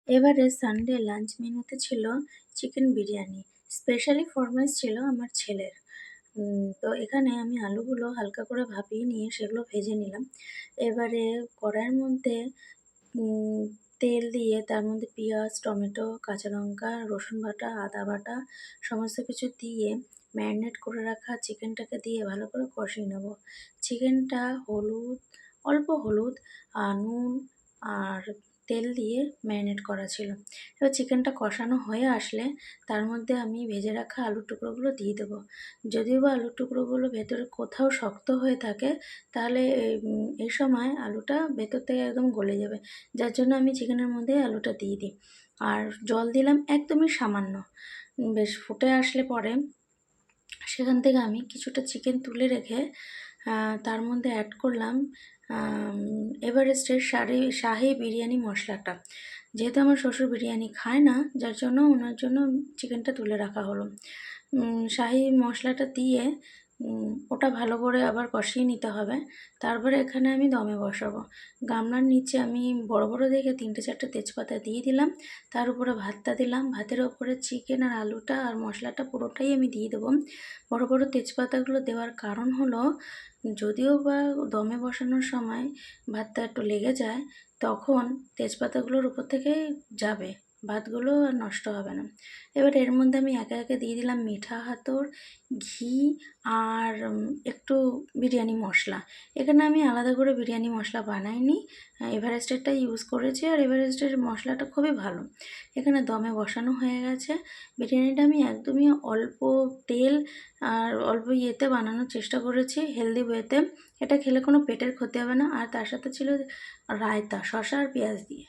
এবারে Sunday lunch মেনুতে ছিল চিকেন বিরিয়ানি। স্পেশালি ফরমাইশ ছিল আমার ছেলের। তো এখানে আমি আলুগুলো হালকা করে ভাপিয়ে নিয়ে সেগুলো ভেজে নিলাম। এবারে কড়াইয়ের মধ্যে উম তেল দিয়ে তার মধ্যে পেঁয়াজ, টমেটো, কাঁচা লঙ্কা, রসুন বাটা, আদা বাটা সমস্ত কিছু দিয়ে ম্যারিনেট করে রাখা চিকেনটাকে দিয়ে ভালো করে কষিয়ে নেব। চিকেনটা অল্প হলুদ আর নুন আর তেল দিয়ে ম্যারিনেট করা ছিল। এবার চিকেনটা কষানো হয়ে আসলে তার মধ্যে আমি ভেজে রাখা আলুর টুকরোগুলো দিয়ে দেবো। যদিও বা আলুর টুকরোগুলো ভেতরে কোথাও শক্ত হয়ে থাকে তাহলে এই সময় আলুটা ভেতর থেকে একদম গলে যাবে। যার জন্য আমি চিকেনের মধ্যে আলুটা দিয়ে দিই। আর জল দিলাম একদমই সামান্য। বেশ ফুটে আসলে পরে সেখান থেকে আমি কিছুটা চিকেন তুলে রেখে তার মধ্যে অ্যাড করলাম এভারেস্টের শাহি বিরিয়ানি মশলাটা। যেহেতু আমার শ্বশুর বিরিয়ানি খায় না, যার জন্য ওনার জন্য চিকেনটা তুলে রাখা হলো। শাহি মশলাটা দিয়ে ওটা ভালো করে আবার কষিয়ে নিতে হবে। তারপরে এখানে আমি দমে বসাবো। গামলার নিচে আমি বড় বড় দেখে 3-4টে তেজপাতা দিয়ে দিলাম। তার উপরে ভাতটা দিলাম। ভাতের ওপরে চিকেন আর আলুটা আর মশলাটা পুরোটাই আমি দিয়ে দেবো। বড় বড় তেজপাতাগুলো দেওয়ার কারণ হলো, যদিও বা দমে বসানোর সময় ভাতটা একটু লেগে যায়, তখন তেজপাতাগুলোর উপর থেকেই যাবে, ভাতগুলো আর নষ্ট হবে না। এবার এর মধ্যে আমি একে একে দিয়ে দিলাম মিঠা আতর, ঘি আর একটু বিরিয়ানি মশলা। এখানে আমি আলাদা করে বিরিয়ানি মশলা বানাইনি, এভারেস্টেরটাই ইউজ করেছি। আর এভারেস্টের মশলাটা খুবই ভালো। এখানে দমে বসানো হয়ে গেছে। বিরিয়ানিটা আমি একদমই অল্প তেল আর অল্প ইয়েতে বানানোর চেষ্টা করেছি, হেলদি ওয়েতে। এটা খেলে কোনো পেটের ক্ষতি হবে না। আর তার সাথে ছিল রায়তা, শসা আর পেঁয়াজ দিয়ে।